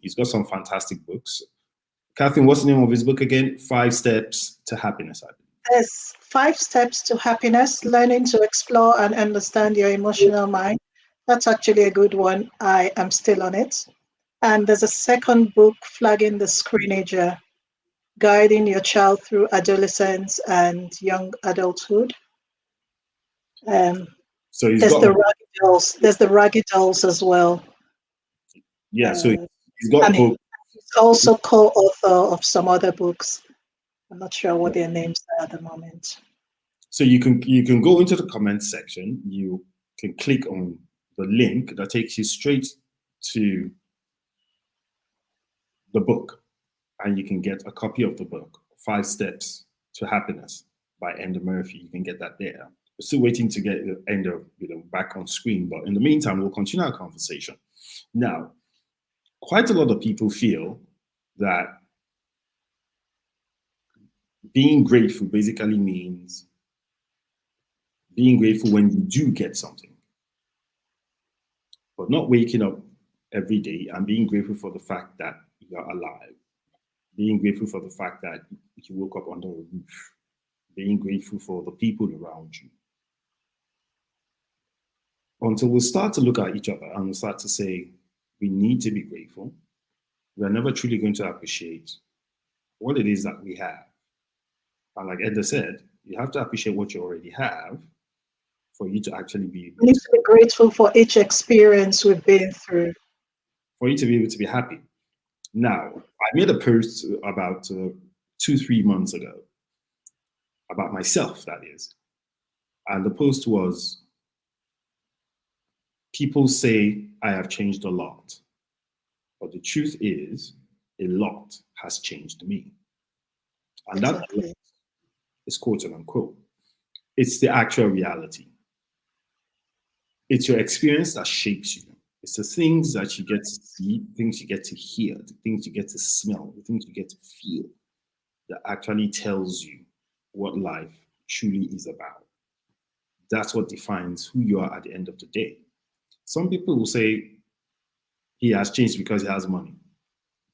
He's got some fantastic books. Catherine, what's the name of his book again? 5 Steps to Happiness, I believe.
There's 5 Steps to Happiness, Learning to Explore and Understand Your Emotional Mind. That's actually a good one. I am still on it. And there's a second book, Flagging the Screenager, Guiding Your Child Through Adolescence and Young Adulthood.
So
there's the Raggy Dolls. There's the Raggy Dolls as well.
Yeah, so he's got books.
He's also co-author of some other books. I'm not sure what their names are at the moment.
So you can go into the comments section. You can click on the link that takes you straight to the book, and you can get a copy of the book, 5 Steps to Happiness by Enda Murphy. You can get that there. We're still waiting to get Enda back on screen, but in the meantime, we'll continue our conversation. Now, quite a lot of people feel that being grateful basically means being grateful when you do get something, but not waking up every day and being grateful for the fact that you're alive, being grateful for the fact that you woke up under a roof, being grateful for the people around you. Until we start to look at each other and we start to say, we need to be grateful, we're never truly going to appreciate what it is that we have. And like Enda said, you have to appreciate what you already have for you to actually be able
we need to be grateful for each experience we've been through.
For you to be able to be happy. Now, I made a post about 2-3 months ago about myself, that is. And the post was, people say I have changed a lot, but the truth is a lot has changed me. And
Exactly.
that is quote unquote. It's the actual reality. It's your experience that shapes you. It's the things that you get to see, things you get to hear, the things you get to smell, the things you get to feel that actually tells you what life truly is about. That's what defines who you are at the end of the day. Some people will say he has changed because he has money.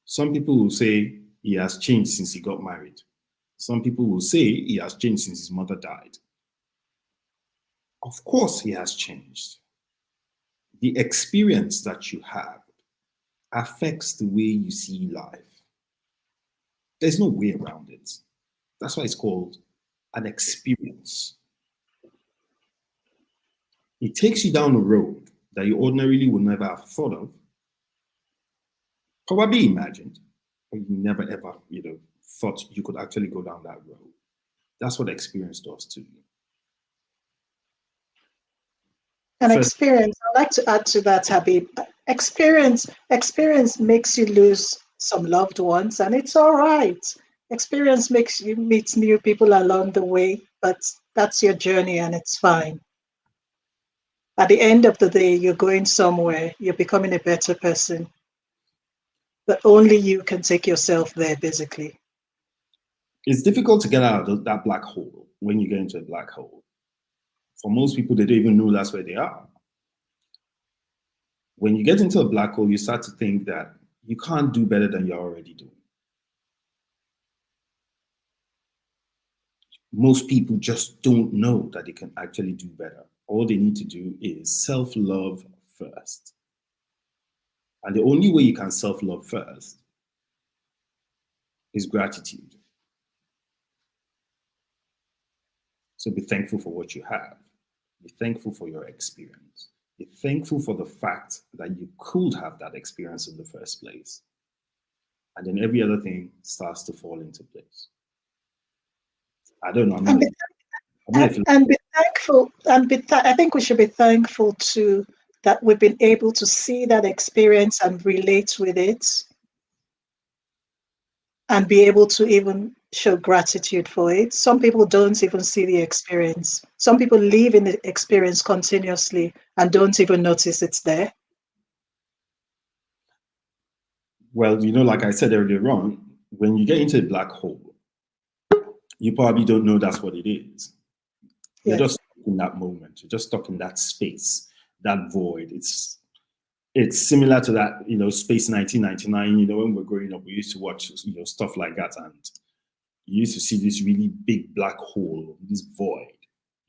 Some people will say he has changed since he got married. Some people will say he has changed since his mother died. Of course, he has changed. The experience that you have affects the way you see life. There's no way around it. That's why it's called an experience. It takes you down a road that you ordinarily would never have thought of, probably imagined, but you never ever, thought you could actually go down that road. That's what experience does to you.
And experience, I'd like to add to that, Habeeb. Experience makes you lose some loved ones, and it's all right. Experience makes you meet new people along the way, but that's your journey and it's fine. At the end of the day, you're going somewhere, you're becoming a better person. But only you can take yourself there, basically.
It's difficult to get out of that black hole when you get into a black hole. For most people, they don't even know that's where they are. When you get into a black hole, you start to think that you can't do better than you're already doing. Most people just don't know that they can actually do better. All they need to do is self-love first. And the only way you can self-love first is gratitude. So be thankful for what you have. Be thankful for your experience. Be thankful for the fact that you could have that experience in the first place. And then every other thing starts to fall into place. I don't know.
And be thankful. I think we should be thankful too that we've been able to see that experience and relate with it, and be able to even show gratitude for it. Some people don't even see the experience. Some people live in the experience continuously and don't even notice it's there.
Well, like I said earlier on, when you get into a black hole, you probably don't know that's what it is. You're just stuck in that moment. You're just stuck in that space, that void. It's similar to that, Space 1999, when we're growing up, we used to watch, stuff like that. And you used to see this really big black hole, this void,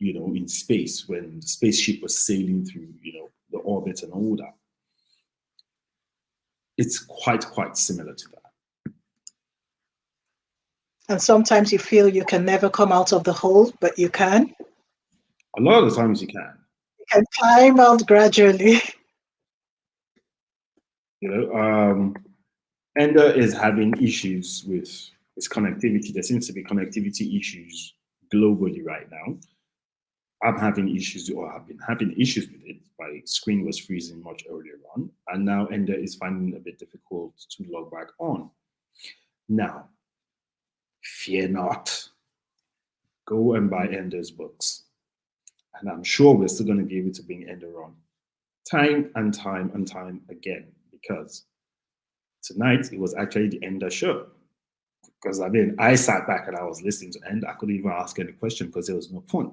in space when the spaceship was sailing through, the orbit and all that. It's quite similar to that.
And sometimes you feel you can never come out of the hole, but you can.
A lot of the times you can.
You can climb out gradually.
Enda is having issues with its connectivity. There seems to be connectivity issues globally right now. I'm having issues, or have been having issues with it. My screen was freezing much earlier on, and now Enda is finding it a bit difficult to log back on. Now, fear not. Go and buy Enda's books. And I'm sure we're still going to be able to bring Enda on time and time and time again, because tonight it was actually the Enda show. Because I sat back and I was listening to Enda. I couldn't even ask any question because there was no point.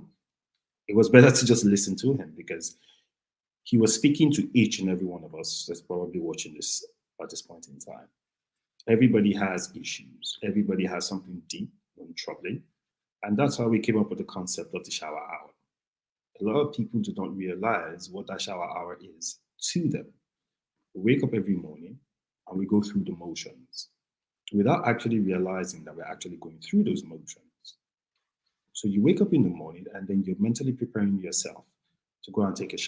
It was better to just listen to him because he was speaking to each and every one of us that's probably watching this at this point in time. Everybody has issues. Everybody has something deep and troubling. And that's why we came up with the concept of the shower hour. A lot of people do not realize what that shower hour is to them. We wake up every morning and we go through the motions without actually realizing that we're actually going through those motions. So you wake up in the morning and then you're mentally preparing yourself to go and take a shower.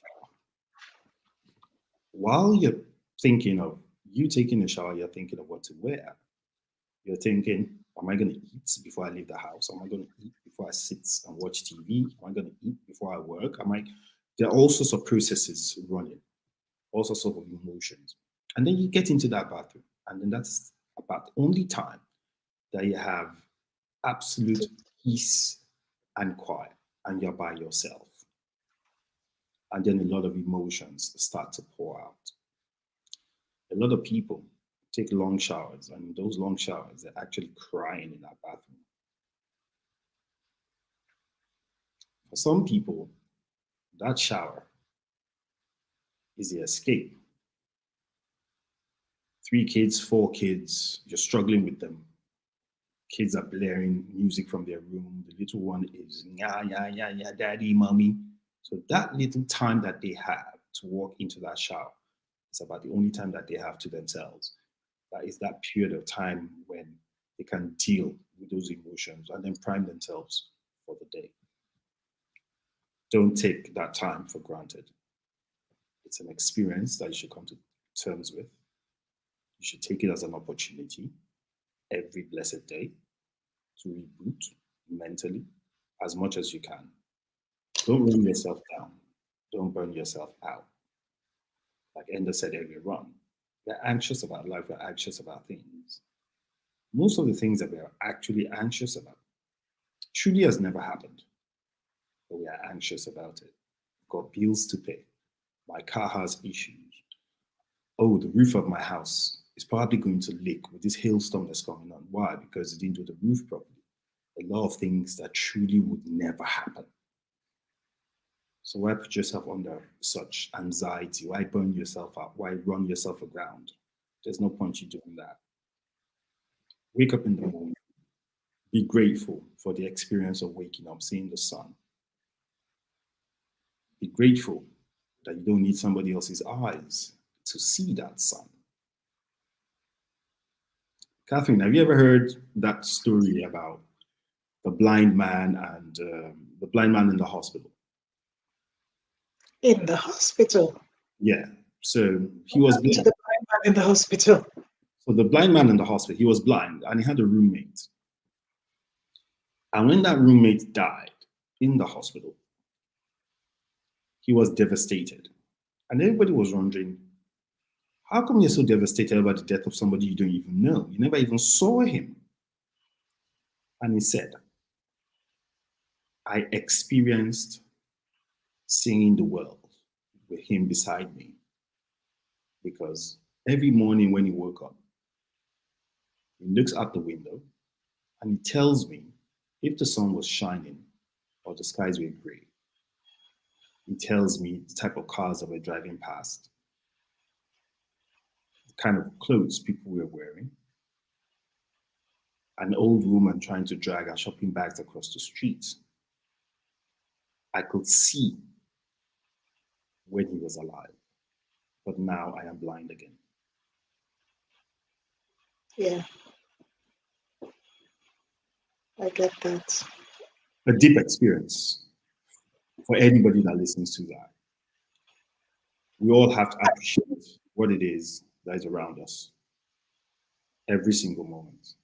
While you're thinking of you taking a shower, you're thinking of what to wear. You're thinking, am I going to eat before I leave the house? Am I going to eat before I sit and watch TV? Am I going to eat before I work? There are all sorts of processes running, all sorts of emotions. And then you get into that bathroom. And then that's about the only time that you have absolute peace and quiet, and you're by yourself. And then a lot of emotions start to pour out. A lot of people take long showers, and in those long showers, they're actually crying in that bathroom. For some people, that shower is the escape. 3 kids, 4 kids, you're struggling with them. Kids are blaring music from their room. The little one is, yeah, yeah, yeah, yeah, daddy, mommy. So that little time that they have to walk into that shower is about the only time that they have to themselves. That is that period of time when they can deal with those emotions and then prime themselves for the day. Don't take that time for granted. It's an experience that you should come to terms with. You should take it as an opportunity every blessed day to reboot mentally as much as you can. Don't run yourself down. Don't burn yourself out. Like Enda said earlier on, we're anxious about life, we're anxious about things. Most of the things that we are actually anxious about truly has never happened, but we are anxious about it. We've got bills to pay. My car has issues. Oh, the roof of my house is probably going to leak with this hailstorm that's coming on. Why? Because it didn't do the roof properly. A lot of things that truly would never happen. So why put yourself under such anxiety? Why burn yourself out? Why run yourself aground? There's no point you doing that. Wake up in the morning. Be grateful for the experience of waking up, seeing the sun. Be grateful that you don't need somebody else's eyes to see that sun. Catherine, have you ever heard that story about the blind man and the blind man in the hospital?
In the hospital?
Yeah. So he was blind.
The blind man in the hospital.
So the blind man in the hospital, he was blind and he had a roommate. And when that roommate died in the hospital, he was devastated. And everybody was wondering, how come you're so devastated about the death of somebody you don't even know? You never even saw him. And he said, I experienced seeing the world with him beside me. Because every morning when he woke up, he looks out the window and he tells me if the sun was shining or the skies were gray. He tells me the type of cars that were driving past, the kind of clothes people were wearing, an old woman trying to drag her shopping bags across the street. I could see when he was alive, but now I am blind again.
Yeah, I get that.
A deep experience for anybody that listens to that. We all have to appreciate what it is that is around us every single moment,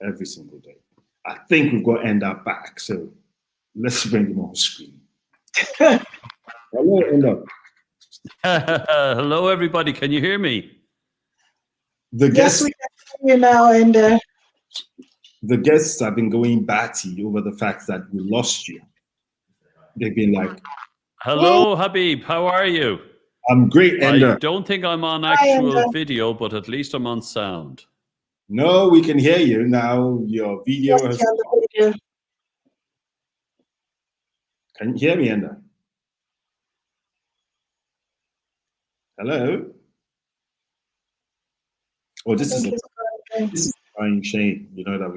every single day. I think we've got Enda back, so let's bring him on screen. Hello, Enda.
Hello, everybody. Can you hear me?
The
Yes,
guests,
we can hear you now, and
the guests have been going batty over the fact that we lost you. They've been like,
Hello, Habeeb. How are you?
I'm great,
I
Enda.
don't think I'm on
Hi,
actual
Enda.
video, but at least I'm on sound.
No, we can hear you now. Your video
yes,
has.
you're on the video.
Can you hear me, Enda? Hello? Oh,
I
this is
think it's going.
a crying shame, that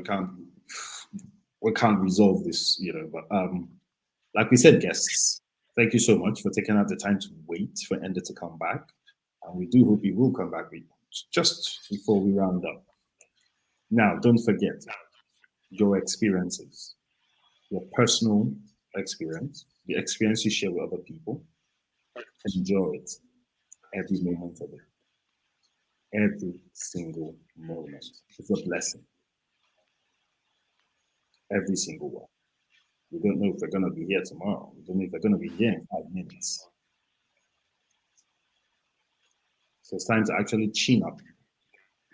we can't resolve this, But like we said, guests, thank you so much for taking out the time to wait for Enda to come back, and we do hope he will come back just before we round up. Now, don't forget your experiences, your personal experience, the experience you share with other people. Enjoy it every moment of it. Every single moment. It's a blessing. Every single one. We don't know if they're going to be here tomorrow. We don't know if they're going to be here in 5 minutes. So it's time to actually chin up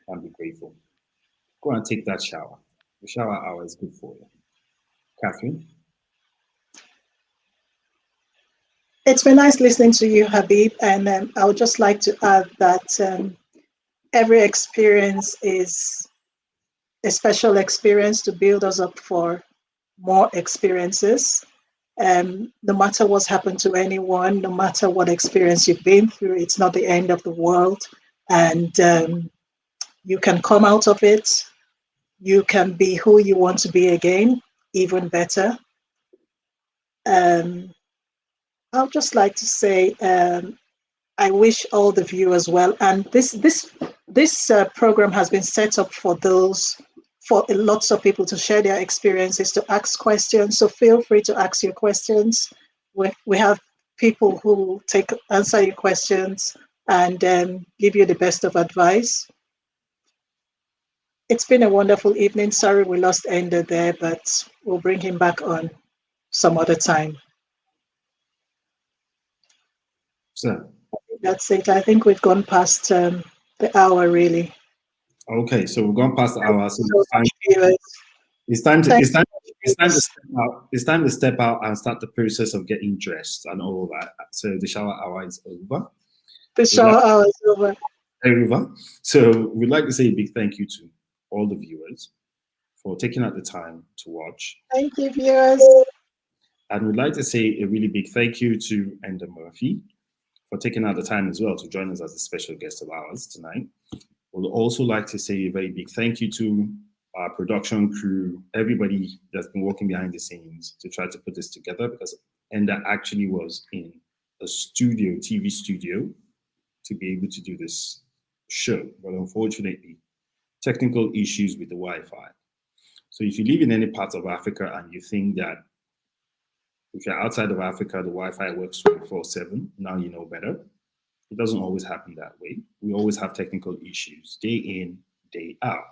and be grateful. Go and take that shower. The shower hour is good for you. Catherine?
It's been nice listening to you, Habeeb, and I would just like to add that every experience is a special experience to build us up for more experiences. No matter what's happened to anyone, no matter what experience you've been through, it's not the end of the world. And you can come out of it. You can be who you want to be again, even better. I'd just like to say I wish all the viewers well. And this program has been set up for lots of people to share their experiences, to ask questions. So feel free to ask your questions. We have people who answer your questions and give you the best of advice. It's been a wonderful evening. Sorry we lost Enda there, but we'll bring him back on some other time.
So
that's it. I think we've gone past the hour, really.
Okay, so we've gone past the hour. So it's time to step out and start the process of getting dressed and all that. So the shower hour is over.
The shower hour is over.
So we'd like to say a big thank you to all the viewers for taking out the time to watch.
Thank you, viewers.
And we'd like to say a really big thank you to Enda Murphy for taking out the time as well to join us as a special guest of ours tonight. We'd also like to say a very big thank you to our production crew, everybody that's been working behind the scenes to try to put this together, because Enda actually was in a studio, TV studio, to be able to do this show. But unfortunately, technical issues with the Wi-Fi. So if you live in any parts of Africa and you think that if you're outside of Africa, the Wi-Fi works 24/7, now you know better. It doesn't always happen that way. We always have technical issues, day in, day out.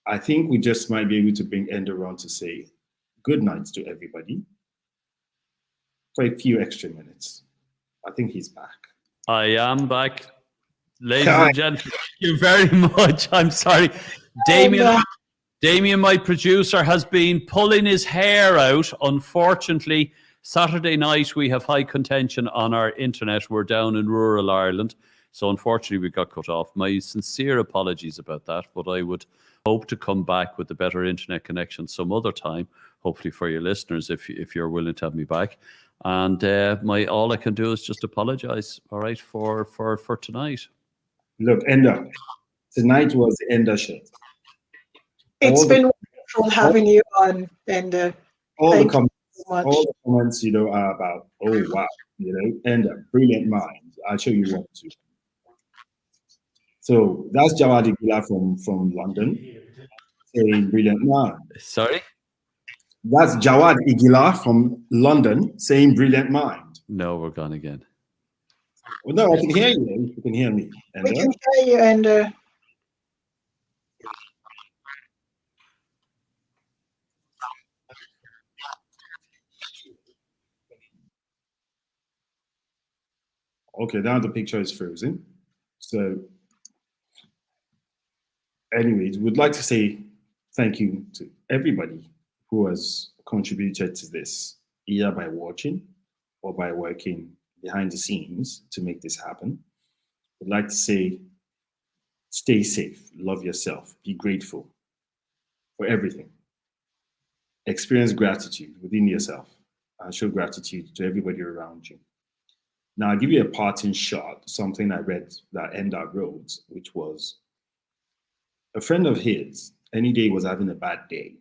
I think we just might be able to bring Enda around to say good night to everybody for a few extra minutes. I think he's back.
I am back. Ladies and gentlemen, thank you very much. I'm sorry. Damien, my producer, has been pulling his hair out. Unfortunately, Saturday night we have high contention on our internet. We're down in rural Ireland. So unfortunately we got cut off. My sincere apologies about that, but I would hope to come back with a better internet connection some other time, hopefully for your listeners, if you're willing to have me back. And all I can do is just apologize, all right, for tonight.
Look, Enda, tonight was the Enda show.
It's been wonderful having you on, and
all the comments, you know, are about, oh wow, you know, Enda, brilliant mind. I'll show you what to. So that's Jawad Igila from London saying brilliant mind.
Sorry?
That's Jawad Igila from London saying brilliant mind.
No, we're gone again.
Well, no, I can hear you. You can hear me.
Enda. We can hear you, and.
Okay, now the picture is frozen. So, anyways, we'd like to say thank you to everybody who has contributed to this, either by watching or by working behind the scenes to make this happen. We'd like to say, stay safe, love yourself, be grateful for everything. Experience gratitude within yourself and show gratitude to everybody around you. Now, I'll give you a parting shot, something I read that Enda wrote, which was a friend of his, any day he was having a bad day,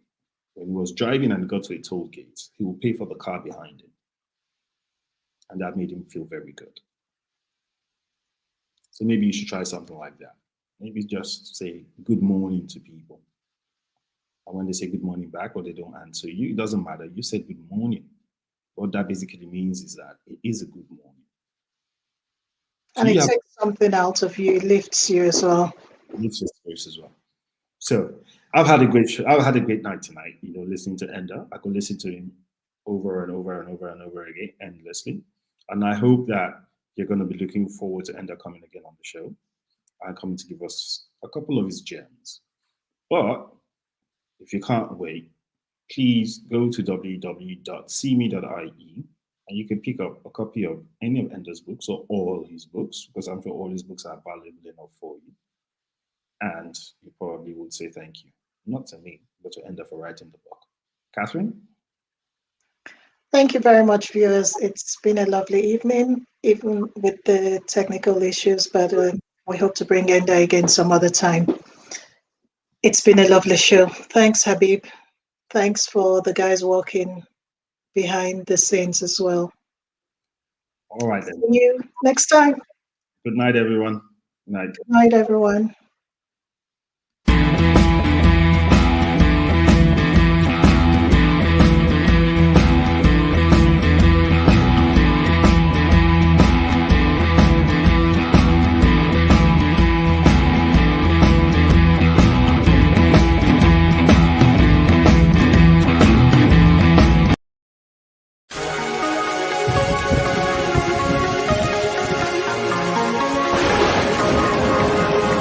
when he was driving and got to a toll gate, he would pay for the car behind him. And that made him feel very good. So maybe you should try something like that. Maybe just say good morning to people. And when they say good morning back or they don't answer you, it doesn't matter. You said good morning. What that basically means is that it is a good morning.
And it takes something out of you, it lifts you as well.
It lifts your spirits as well. So I've had a great show. I've had a great night tonight, you know, listening to Enda. I could listen to him over and over and over and over again, endlessly. And I hope that you're going to be looking forward to Enda coming again on the show and coming to give us a couple of his gems. But if you can't wait, please go to www.SeeMe.ie And you can pick up a copy of any of Enda's books or all his books, because I'm sure all his books are valuable enough for you. And you probably would say thank you, not to me, but to Enda for writing the book. Catherine?
Thank you very much, viewers. It's been a lovely evening, even with the technical issues, but we hope to bring Enda again some other time. It's been a lovely show. Thanks, Habeeb. Thanks for the guys working behind the scenes as well.
All right then.
See you next time.
Good night, everyone. Good night.
Good night, everyone.